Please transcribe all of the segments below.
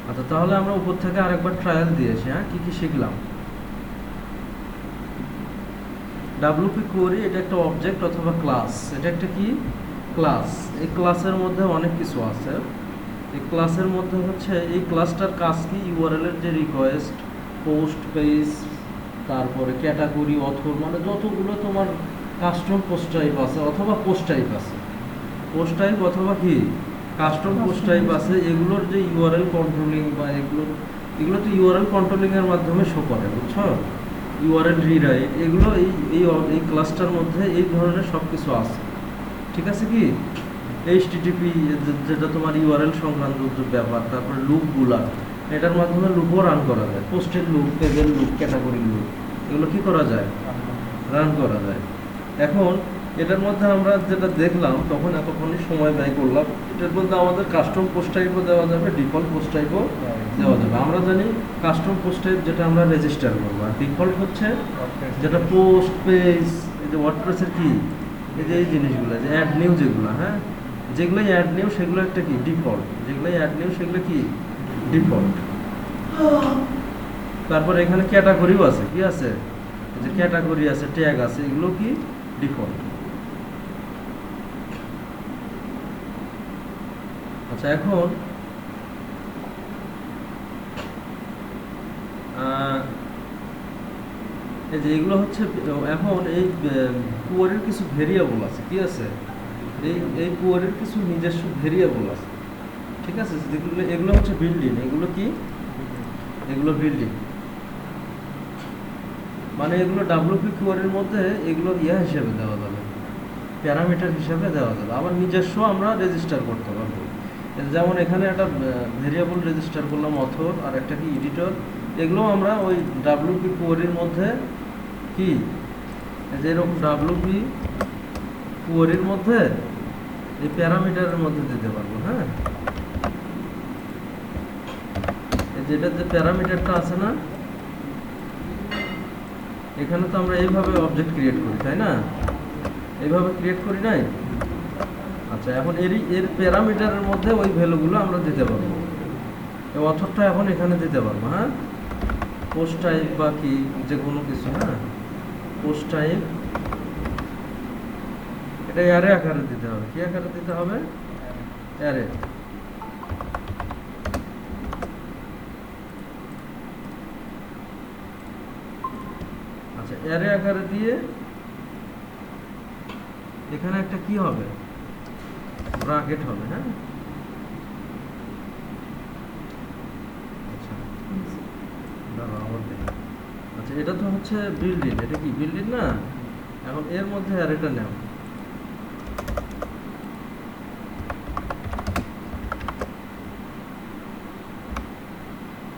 আচ্ছা, তাহলে আমরা উপর থেকে আরেকবার ট্রায়াল দিয়েছি। হ্যাঁ, কি কি শিখলাম? ডাব্লিউপি কোয়েরি এটা একটা অবজেক্ট অথবা ক্লাস। এটা একটা কি ক্লাস। এই ক্লাসের মধ্যে অনেক কিছু আছে। এই ক্লাসের মধ্যে হচ্ছে এই ক্লাসটার কাজ কি, ইউআরএল এর যে রিকোয়েস্ট, পোস্ট, পেজ, তারপরে ক্যাটাগরি, অথর, মানে যতগুলো তোমার কাস্টম পোস্ট টাইপ আছে অথবা পোস্ট টাইপ আছে, পোস্ট টাইপ অথবা কি কাস্টম পোস্ট টাইপ আছে, এগুলোর যে ইউআরএল কন্ট্রোলিং বা এগুলো তো ইউআরএল কন্ট্রোলিং এর মাধ্যমে শো করে, বুঝছো? ইউআরএল রিরাইট, এগুলো এই এই এই ক্লাসটার মধ্যে এই ধরনের সব কিছু আছে। ঠিক আছে কি এইচটিটিপি যেটা তোমার ইউআরএল সংক্রান্ত ব্যাপার, তারপরে লুপগুলা, এটার মাধ্যমে লুপও রান করা যায়, পোস্টের লুপ, পেজের লুপ, ক্যাটাগরি লুপ, এগুলো কি করা যায়, রান করা যায়। এখন এটার মধ্যে আমরা যেটা দেখলাম তখন এতক্ষণই সময় ব্যয় করলাম, এটার মধ্যে আমাদের কাস্টম পোস্ট টাইপও দেওয়া যাবে, ডিফল্ট পোস্ট টাইপও দেওয়া যাবে। আমরা জানি কাস্টম পোস্ট টাইপ যেটা আমরা রেজিস্টার করবো, আর ডিফল্ট হচ্ছে যেটা পোস্ট, পেজ, এই যে ওয়ার্ডপ্রেসের কি এই যে এই জিনিসগুলো, যে অ্যাড নিউ যেগুলো, হ্যাঁ, যেগুলোই অ্যাড নিউ সেগুলো একটা কি ডিফল্ট, যেগুলোই অ্যাড নিউ সেগুলো কি ডিফল্ট। তারপরে এখানে ক্যাটাগরিও আছে, কি আছে, যে ক্যাটাগরি আছে, ট্যাগ আছে, এগুলো কি ডিফল্ট। আচ্ছা, এখন এই যে এগুলো হচ্ছে, এখন এই কোয়ারির কিছু ভেরিয়েবল আছে, কি আছে, এই কোয়ারির কিছু নিজস্ব ভেরিয়েবল আছে, ঠিক আছে, যেগুলো এগুলো হচ্ছে বিল্ডিং, এগুলো কি, এগুলো বিল্ডিং, মানে এগুলো ডাব্লিউপি কোয়ারির মধ্যে এগুলো হিসেবে দেওয়া যাবে, প্যারামিটার হিসেবে দেওয়া যাবে, আবার নিজস্ব আমরা রেজিস্টার করতে পারবো। যেমন এখানে একটা ভেরিয়েবল রেজিস্টার করলাম অথর, আর একটা কি এডিটর, এগুলো আমরা ওই ডাব্লিউপি কোয়ারির মধ্যে কি, যেরকম ডাব্লিউপি কোয়ারির মধ্যে এই প্যারামিটারের মধ্যে দিতে পারবো। হ্যাঁ, যেটা যে প্যারামিটারটা আছে না, এখানে তো আমরা এইভাবে অবজেক্ট ক্রিয়েট করি, তাই না, এইভাবে ক্রিয়েট করি নাই। আচ্ছা, এখন এর প্যারামিটারের মধ্যে ওই ভ্যালুগুলো আমরা দিতে পারবো, এই অথরটা এখন এখানে দিতে পারবো। হ্যাঁ, পোস্ট টাইপ বা কি যে কোনো কিছু, হ্যাঁ, পোস্ট টাইপ, এটা অ্যারে আকারে দিতে হবে। কি আকারে দিতে হবে, অ্যারে। আচ্ছা, অ্যারে আকারে দিয়ে এখানে একটা কি হবে, ব্র্যাকেট হবে। হ্যাঁ, আচ্ছা দাঁড়াও আবার দেখি। আচ্ছা, এটা তো হচ্ছে বিল্ডিং, এটা কি বিল্ডিং না, এখন এর মধ্যে অ্যারেটা নেও।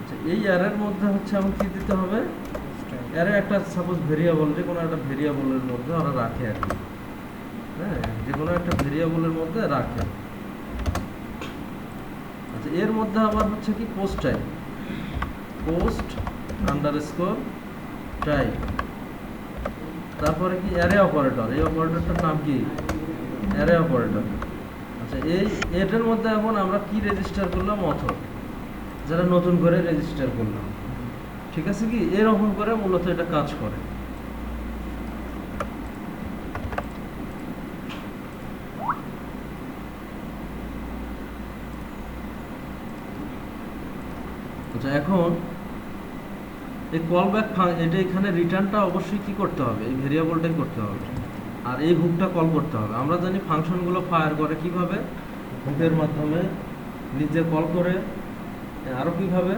আচ্ছা, এই অ্যারের মধ্যে হচ্ছে আমার কি দিতে হবে, অ্যারে একটা সাপোজ ভেরিয়েবল, যে কোনো একটা ভেরিয়েবলের মধ্যে ওরা রাখে আর কি, হ্যাঁ, যে কোনো একটা ভেরিয়েবলের মধ্যে রাখে। আচ্ছা, এর মধ্যে আবার হচ্ছে কি post type, post underscore type, তারপরে কি অ্যারে অপারেটর, এই অপারেটরটার নাম কি, অ্যারে অপারেটর। আচ্ছা, এটার মধ্যে এখন আমরা কি রেজিস্টার করলাম, অথর, যারা নতুন করে রেজিস্টার করলাম। ঠিক আছে কি, এরকম করে মূলত এটা কাজ করে। আচ্ছা, এখন এই কলব্যাক, এটা এখানে রিটার্নটা অবশ্যই কি করতে হবে, এই ভেরিয়েবলটাই করতে হবে, আর এই হুকটা কল করতে হবে। আমরা জানি ফাংশনগুলো ফায়ার করে কিভাবে, হুকের মাধ্যমে, নিজে কল করে, আরও কিভাবে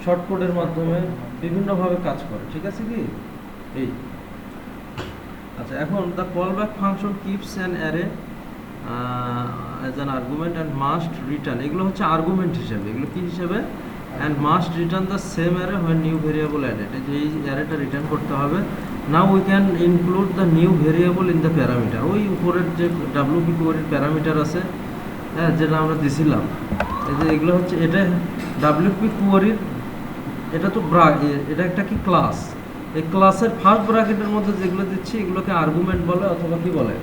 শর্ট কোডের মাধ্যমে, বিভিন্নভাবে কাজ করে। ঠিক আছে কি এই। আচ্ছা, এখন the callback function keeps an array as an argument and must return, এগুলো হচ্ছে আর্গুমেন্ট হিসেবে, এগুলো কি হিসেবে, and must return the same array when new variable added, এই অ্যারেটা রিটার্ন করতে হবে। Now we can include the new variable in the parameter, ওই উপরের যে ডাব্লিউপি কোয়ারির প্যারামিটার আছে, হ্যাঁ, যেটা আমরা দিছিলাম, এই যে এগুলো হচ্ছে, এটা ডাব্লিউপি কোয়ারির, এটা তো এটা একটা কি ক্লাস, এই ক্লাসের ফার্স্ট ব্র্যাকেটের মধ্যে যেগুলো দিচ্ছি এগুলোকে আর্গুমেন্ট বলে, অথবা কি বলে,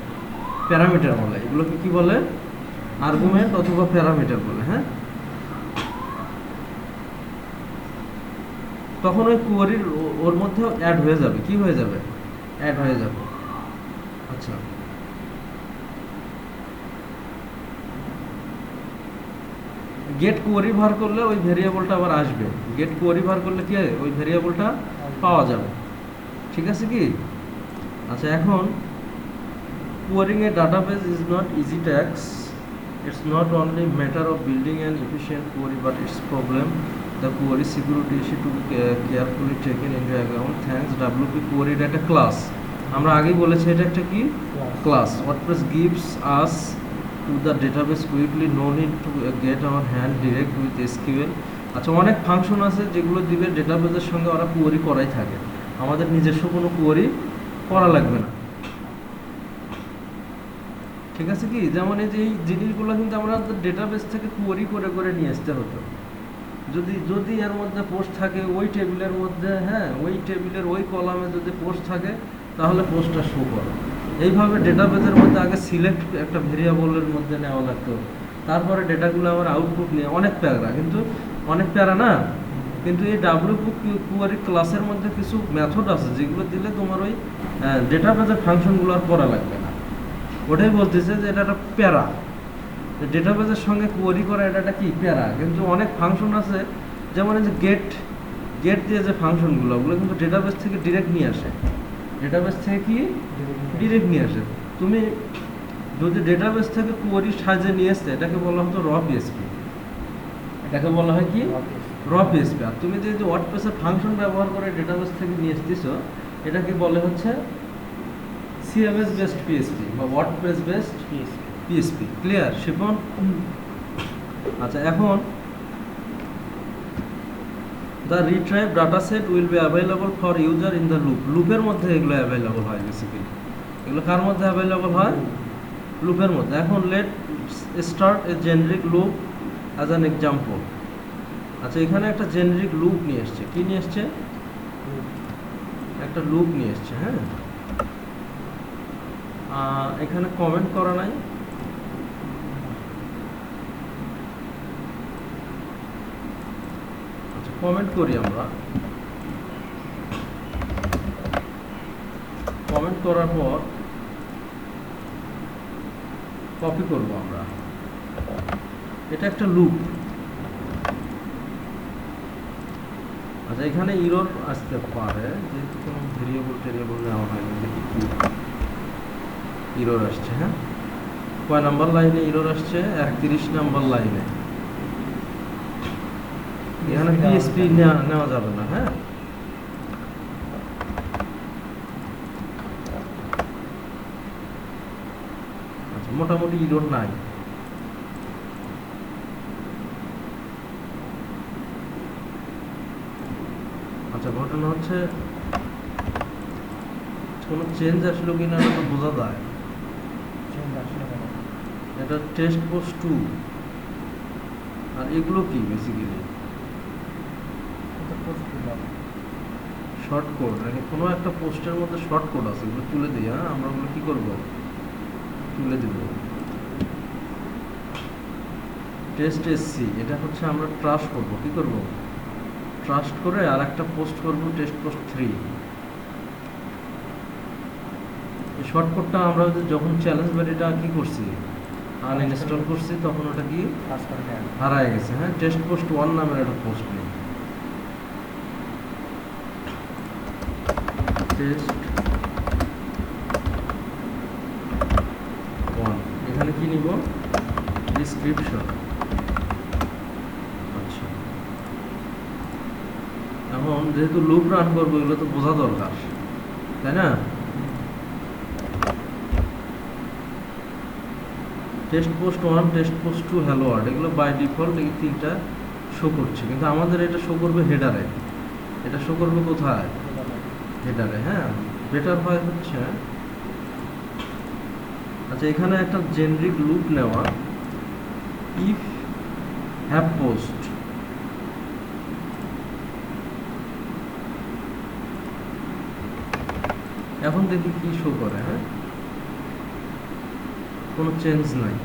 প্যারামিটার বলে। এগুলোকে কি বলে, আর্গুমেন্ট অথবা প্যারামিটার বলে, হ্যাঁ। তখন ওই কোয়ারির ওর মধ্যে অ্যাড হয়ে যাবে, কি হয়ে যাবে, অ্যাড হয়ে যাবে। আচ্ছা, গেট কোয়ারি ভার করলে ওই ভেরিয়েবলটা আবার আসবে, গেট কোয়ারি ভার করলে কি হয়, ওই ভেরিয়েবলটা পাওয়া যাবে, ঠিক আছে কি। আচ্ছা, এখন querying a database is not easy task. It's not only matter of building an efficient query, but its problem. The query security issue to be carefully taken into account. Thanks WP query একটা class, আমরা আগেই বলেছি এটা একটা কি class. WordPress gives us to the database quickly, no need to get our hand direct with SQL. আচ্ছা, অনেক function আছে যেগুলো দিলে ডেটাবেসের সঙ্গে ওরা কোয়ারি করাই থাকে, আমাদের নিজস্ব কোনো কোয়ারি করা লাগবে না, ঠিক আছে কি। যেমন এই যে এই জিনিসগুলো কিন্তু আমরা ডেটাবেস থেকে কোয়ারি করে করে নিয়ে আসতে হতো। যদি এর মধ্যে পোস্ট থাকে ওই টেবিলের মধ্যে, হ্যাঁ, ওই টেবিলের ওই কলামে যদি পোস্ট থাকে তাহলে পোস্টটা শো করে। এইভাবে ডেটাবেসের মধ্যে আগে সিলেক্ট একটা ভেরিয়েবলের মধ্যে নেওয়া লাগতো, তারপরে ডেটাগুলো আমার আউটপুট নিয়ে, অনেক প্যারা, কিন্তু অনেক প্যারা না। কিন্তু এই WP কোয়ারি ক্লাসের মধ্যে কিছু মেথড আছে যেগুলো দিলে তোমার ওই ডেটাবেসের ফাংশনগুলো আর করা লাগবে না। ওটাই বলতেছে যে এটা একটা প্যারা, ডেটাবেসের সঙ্গে কোয়ারি করা এটা একটা কি প্যারা। কিন্তু অনেক ফাংশন আছে, যেমন এই যে গেট দিয়ে যে ফাংশনগুলো, ওগুলো কিন্তু ডেটাবেস থেকে ডিরেক্ট নিয়ে আসে, ডেটাবেস থেকে কি ডিরেক্ট নিয়ে আসে। তুমি যদি ডেটাবেস থেকে কোয়ারি সাজে নিয়ে আসতে, এটাকে বলা হতো র পিএসপি, এটাকে বলা হয় কি র পিএসপি। আর তুমি যে ওয়ার্ডপ্রেসের ফাংশন ব্যবহার করে ডেটাবেস থেকে নিয়ে আসতেছো, এটাকে বলে হচ্ছে CMS বেসড পিএসপি বা WordPress based PSP. Clear Shipon? আচ্ছা, এখন the retrieve data set will be available for user in the loop. লুপের মধ্যে এগুলো অ্যাভেলেবল হয় বেসিক্যালি। এগুলো কার মধ্যে অ্যাভেলেবল হয়? লুপের মধ্যে। এখন let start A generic loop as an example. আচ্ছা, এখানে একটা জেনারিক লুপ নিয়ে এসছে, কি নিয়ে এসছে, একটা লুপ নিয়ে এসছে, হ্যাঁ। এখানে কমেন্ট করা নাই, আচ্ছা কমেন্ট করি আমরা। কমেন্ট করার পর কপি করব আমরা, এটা একটা লুপ। আচ্ছা, এখানে ইরর আসতে পারে যেহেতু কোনো ভেরিয়েবল নেওয়া হয়নি, দেখি কি ইরর আসছে। হ্যাঁ, কয় নাম্বার লাইনে ইরর আসছে? 31 নাম্বার লাইনে। এখানে পিএসপি নেওয়া যাবে না, হ্যাঁ। আচ্ছা, মোটামুটি ইরর নাই। আচ্ছা, ঘটনা হচ্ছে কোনো চেঞ্জ আসলো কিনা এটা বোঝা যায়। এটা টেস্ট পোস্ট 2। আর এগুলো কি বেসিক্যালি শর্ট কোড, মানে কোনো একটা পোস্টের মধ্যে শর্ট কোড আছে, এগুলো তুলে দিই। হ্যাঁ, আমরা ওগুলো কি করব, তুলে দিব। টেস্ট এসসি, এটা হচ্ছে আমরা ট্রাস্ট করব, কি করব, ট্রাস্ট করে আর একটা পোস্ট করব, টেস্ট পোস্ট 3। এই শর্টকাটটা আমরা যখন চ্যালেঞ্জ বাড়িটা কি করছি, আনইনস্টল করছি, তখন ওটা কি হারায় গেছে। হ্যাঁ, টেস্ট পোস্ট 1 নামের একটা পোস্ট নেই, টেস্ট 1। এখানে কি নিব, ডিসক্রিপশন। আচ্ছা, এখন যেহেতু লুপ রান করবো, এগুলো তো বোঝা দরকার, তাই না। Test post 1, test post 2, hello world, এগুলো বাই ডিফল্ট এই 3টা শো করছে, কিন্তু আমাদের এটা শো করবে হেডারে। এটা শো করবে কোথায়, হেডারে। হ্যাঁ, বেটার হয় হচ্ছে, আচ্ছা এখানে একটা জেনারিক লুপ নেওয়া, ইফ হ্যাভ পোস্ট। এখন দেখি কি শো করে। হ্যাঁ, কোনো চেঞ্জ নাই।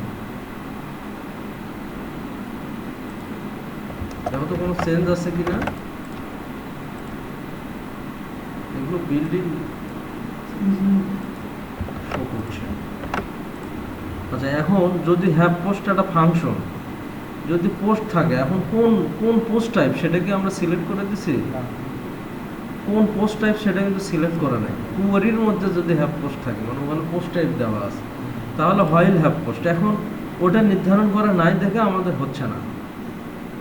দেখো তো কোনো চেঞ্জ আছে কিনা, এগুলো বিল্ডিং শো করছে। আচ্ছা, এখন যদি হ্যাভ পোস্ট একটা ফাংশন, যদি পোস্ট থাকে, এখন কোন কোন পোস্ট টাইপ সেটা কি আমরা সিলেক্ট করে দিছি? কোন পোস্ট টাইপ সেটা কিন্তু সিলেক্ট করা নাই। কোয়ারির মধ্যে যদি হ্যাভ পোস্ট থাকে, মানে ওখানে পোস্ট টাইপ দেওয়া আছে, তাহলে হোয়াইল হ্যাভ পোস্ট। এখন ওটা নির্ধারণ করা নাই দেখে আমাদের হচ্ছে না,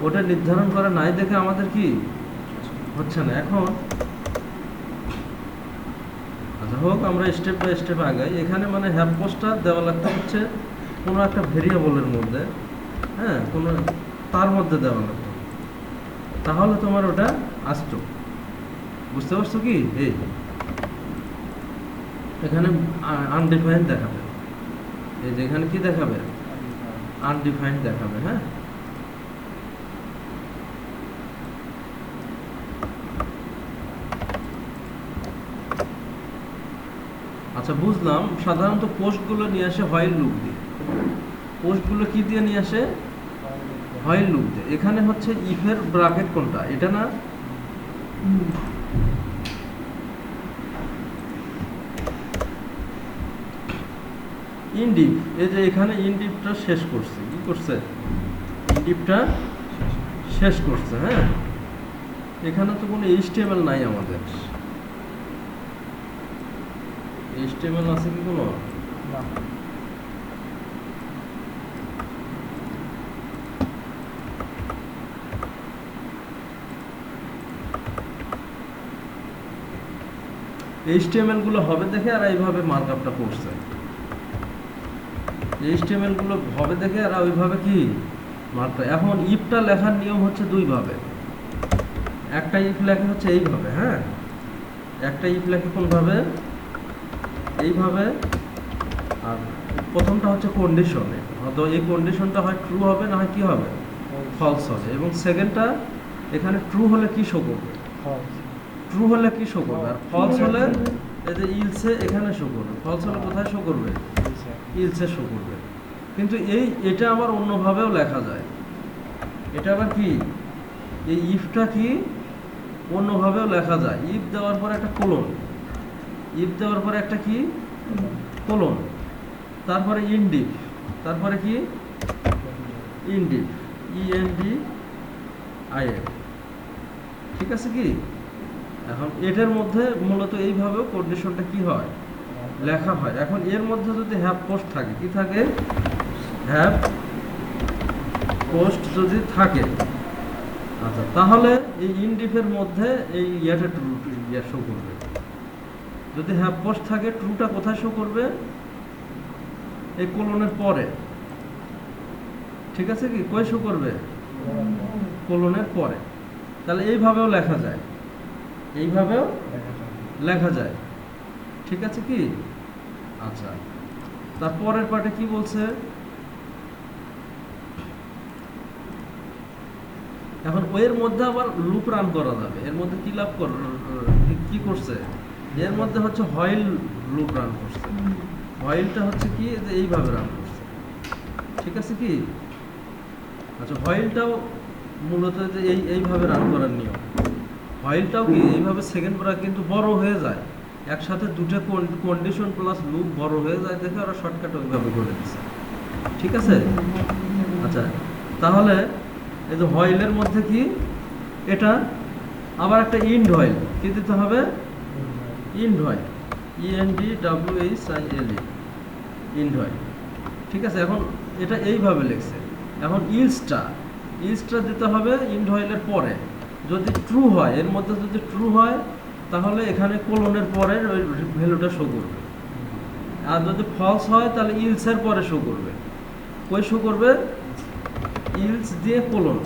ওটা নির্ধারণ করা নাই দেখে আমাদের কি হচ্ছে না। এখন আচ্ছা হোক, আমরা স্টেপ বাই স্টেপ আগাই। এখানে মানে হ্যাভ পোস্টটা দেওয়া লাগতে হচ্ছে কোনো একটা ভেরিয়েবলের মধ্যে, হ্যাঁ, কোনো তার মধ্যে দেওয়া লাগতো, তাহলে তোমার ওটা আসতো। বুঝতে পারছো কি? এই এখানে আনডিফাইন্ড দেখাবে, এই যে এখানে কি দেখাবে? আনডিফাইন্ড দেখাবে। হ্যাঁ, আচ্ছা বুঝলাম। সাধারণত পোস্টগুলো নিয়ে আসে হোয়াইল লুপ দিয়ে। পোস্টগুলো কি দিয়ে নিয়ে আসে? হোয়াইল লুপ দিয়ে। এখানে হচ্ছে ইফের ব্র্যাকেট কোনটা? এটা না? ইনডিপ, এই যে এখানে ইনডিপটা শেষ করছে, কি করছে? ইনডিপটা শেষ করছে। হ্যাঁ, এখানে তো কোনো এইচটিএমএল নাই আমাদের। এইচটিএমএল আছে কি কোনো? না। এইচটিএমএল গুলো হবে দেখে আর এইভাবে মার্কআপটা করছে। এইচটিএমএল গুলো হবে দেখে আর ওইভাবে কি মার্কআপ। এখন ইফটা লেখার নিয়ম হচ্ছে দুই ভাবে। একটা ইফ লেখা হচ্ছে এইভাবে, হ্যাঁ, একটা ইফ লেখে কোনভাবে? এইভাবে। আর প্রথমটা হচ্ছে কন্ডিশনে, হয়তো এই কন্ডিশনটা হয় ট্রু হবে, না হয় কি হবে? ফলস হবে। এবং সেকেন্ডটা এখানে ট্রু হলে কি শো করবে? ট্রু হলে কি শো করবে? আর ফলস হলে এই যে ইলসে এখানে শো করবে। ফলস হলে কোথায় শো করবে? ইলসে শো করবে। কিন্তু এটা আবার অন্যভাবেও লেখা যায়। এটা আবার কি, এই ইফটা কি অন্যভাবেও লেখা যায়। ইফ দেওয়ার পরে একটা কোলন, ইফ দেওয়ার পরে একটা কি কোলন, তারপরে ইনডিপ, তারপরে কি ইনডিপ, ইএনডিআইএন। ঠিক আছে কি? এখন এটার মধ্যে মূলত এইভাবেও কন্ডিশনটা কি হয়? লেখা হয়। এখন এর মধ্যে যদি হ্যাভ পোস্ট থাকে, কি থাকে? হ্যাভ পোস্ট যদি থাকে, আচ্ছা, তাহলে এই ইনডিফের মধ্যে এই ইয়াটা ট্রু শো করবে। যদি হ্যাভ পোস্ট থাকে, ট্রুটা কোথায় শো করবে? এই কোলনের পরে। ঠিক আছে কি? কই শো করবে? কোলনের পরে। তাহলে এইভাবেও লেখা যায়, এইভাবেও লেখা যায়। ঠিক আছে কি? আচ্ছা, তারপরের পার্টে কি বলছে? এখন এর মধ্যে আবার লুপ রান করা যাবে। এর মধ্যে কি কি করছে? এর মধ্যে হচ্ছে হোয়াইল লুপ রান করছে। হোয়াইলটা হচ্ছে কি, যে এইভাবে রান করছে। ঠিক আছে কি? আচ্ছা, হোয়াইলটাও মূলত যে এইভাবে রান করার নিয়ম। হোয়াইলটাও কি এইভাবে সেকেন্ড ব্রেক কিন্তু বড় হয়ে যায়, একসাথে দুটো কন্ডিশন প্লাস লুপ বড় হয়ে যায় দেখে ওরা শর্টকাট ওইভাবে করে দিচ্ছে। ঠিক আছে? আচ্ছা, তাহলে এই যে হোয়াইলের মধ্যে কি, এটা আবার একটা ইন্ড হোয়াইল কি দিতে হবে? ইন্ড হোয়াইল, ইএনডিডব্লিউএইচআইএলই, ইন্ড হোয়াইল। ঠিক আছে? এখন এটা এইভাবে লিখছে। এখন ইলসটা দিতে হবে ইন্ড হোয়াইলের পরে। যদি ট্রু হয়, এর মধ্যে যদি ট্রু হয়, তাহলে এখানে কোলনের পরে ওই ভ্যালুটা শো করবে। আর যদি ফলস হয়, তাহলে ইলসের পরে শো করবে। কই শো করবে? ইলস দিয়ে কোলন।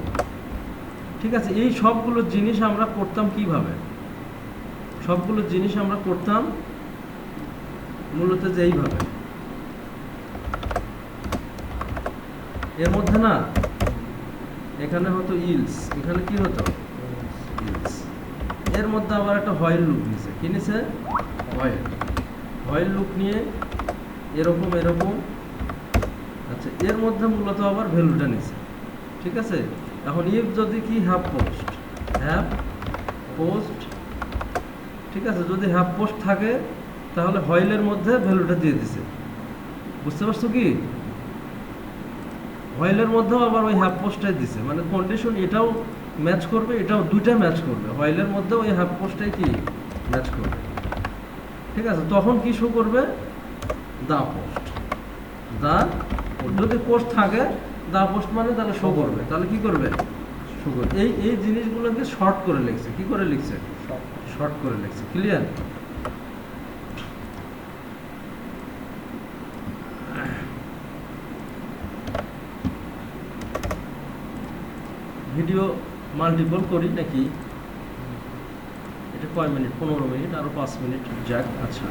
ঠিক আছে? এই সবগুলো জিনিস আমরা করতাম কিভাবে? সবগুলো জিনিস আমরা করতাম মূলত যে এইভাবে। এর মধ্যে না, এখানে হতো ইলস, এখানে কি হতো? ইলস। এর মধ্যে আবার একটা হোয়াইল লুপ নিছে। কি নিছে? হোয়াইল লুপ নিয়ে এরকম। আচ্ছা, এর মধ্যে মূলত আবার ভ্যালুটা নিছে। ঠিক আছে? এখন ইফ যদি কি হ্যাভ পোস্ট, ঠিক আছে, যদি হ্যাভ পোস্ট থাকে তাহলে হোয়াইলের মধ্যে ভ্যালুটা দিয়ে দিছে, বুঝতে পারছো কি? হোয়াইলের মধ্যেও আবার ওই হ্যাভ পোস্টটাই দিছে, মানে কন্ডিশন এটাও ম্যাচ করবে, এটাও দুইটা ম্যাচ করবে, হোয়াইলের মধ্যে ওই হ্যাভ পোস্টটাই কি ম্যাচ করবে, ঠিক আছে। তখন কি শো করবে? দা পোস্ট। যদি পোস্ট থাকে দা পোস্ট মানে তাহলে শো করবে, তাহলে কি করবে? শো করবে। এই জিনিসগুলোকে শর্ট করে লিখছে, কি করে লিখছে? শর্ট করে লিখছে। ক্লিয়ার? ভিডিও মাল্টিপল করি নাকি? এটা কয় মিনিট? 15 মিনিট, আরো 5 মিনিট যাক। আচ্ছা,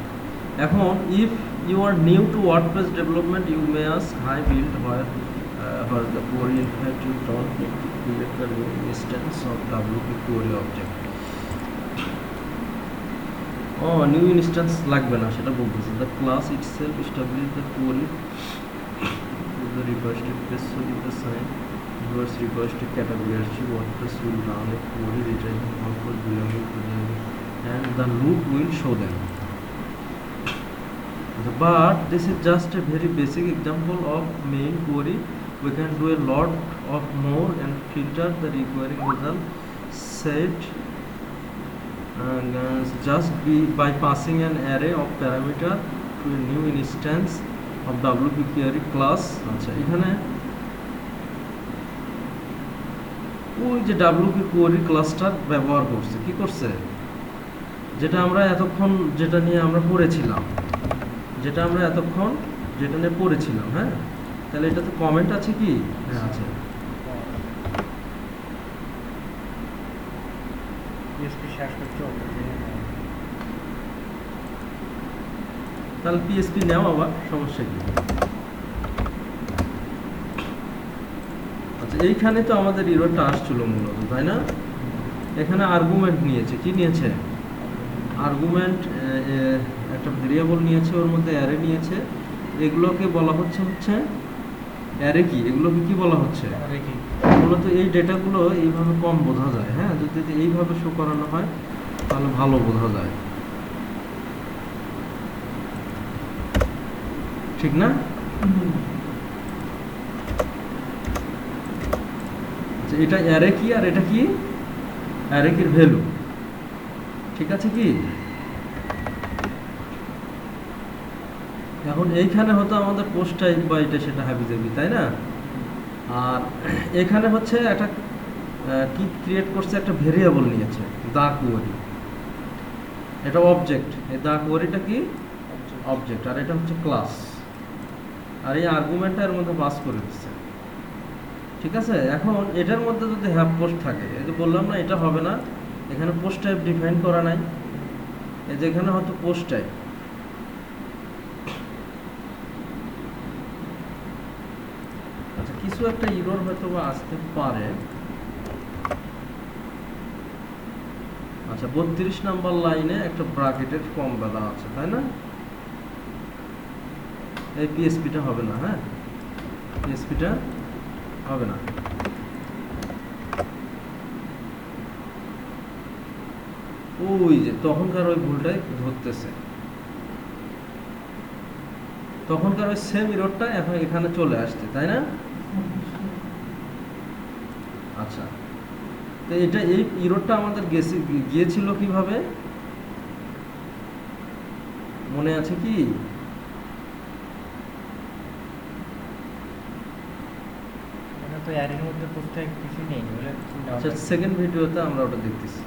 এখন if you are new to WordPress development you may ask how build where the query in fact you don't need to create the new instance of WP query object. New instance লাগবে না, সেটা বলতেছে। the class itself establish the query with the request request so if the sign reverse request category আসছে WordPress will run a query returning all code belonging to them and the loop will show them. But this is just a very basic example of main query. We can do a lot of more and filter the requiring result set just by passing an array of parameter to a new instance of WP query class. আচ্ছা, এখানে ওই যে WP query ক্লাসটা ব্যবহার করছে, কি করছে? যেটা আমরা এতক্ষণ যেটা নিয়ে আমরা পড়েছিলাম, যেটা নিয়ে পড়েছিলাম, হ্যাঁ। তাহলে এটাতে কমেন্ট আছে কি? হ্যাঁ আছে। তাহলে পিএসপি নেও আবার, সমস্যা কি? আচ্ছা, এইখানে তো আমাদের এররটা আসছিল মূলত, তাই না? এখানে আর্গুমেন্ট নিয়েছে, কি নিয়েছে? আর্গুমেন্ট, একটা ভেরিয়েবল নিয়েছে, ওর মধ্যে অ্যারে নিয়েছে। এগুলোকে বলা হচ্ছে অ্যারে কি? এগুলোকে কি বলা হচ্ছে? মূলত এই ডেটাগুলো এইভাবে কম বোঝা যায়, হ্যাঁ। যদি এইভাবে শো করানো হয় তাহলে ভালো বোঝা যায়, ঠিক না? আচ্ছা, এটা অ্যারে কি আর এটা কি? অ্যারে কির ভ্যালু, ঠিক আছে কি? এখন এইখানে হতো আমাদের পোস্ট টাইপ বা এটা সেটা হাবিজাবি, তাই না? আর এখানে হচ্ছে একটা কি ক্রিয়েট করছে, একটা ভেরিয়েবল নিয়েছে, দা কোয়ারি। এটা অবজেক্ট, এই দা কোয়ারিটা কি? অবজেক্ট, আর এটা হচ্ছে ক্লাস। আর এই আর্গুমেন্টটা এর মধ্যে পাস করে দিচ্ছে, ঠিক আছে। এখন এটার মধ্যে যদি হ্যাভ পোস্ট থাকে, এই যে বললাম না এটা হবে না, এখানে পোস্ট টাইপ ডিফাইন করা নাই, এই যে এখানে হয়তো পোস্ট টাইপ। আচ্ছা, কিছু একটা এরর হয়তো বা আসতে পারে। আচ্ছা, 32 নাম্বার লাইনে একটা ব্র্যাকেটের কম বেলা আছে, তাই না? এই পিএসপিটা হবে না, হ্যাঁ, পিএসপিটা হবে না। ওই যে তখনকার ওই ভুলটাই ধরতেছে, তখনকার ওই সেম এররটা এখন এখানে চলে আসছে, তাই না? আচ্ছা, তো এটা এই এররটা আমাদের গিয়েছিল কিভাবে, মনে আছে কি? তো অ্যারের মধ্যে পোস্টে কিছু নেই বলে। আচ্ছা, সেকেন্ড ভিডিওতে আমরা ওটা দেখতেছি।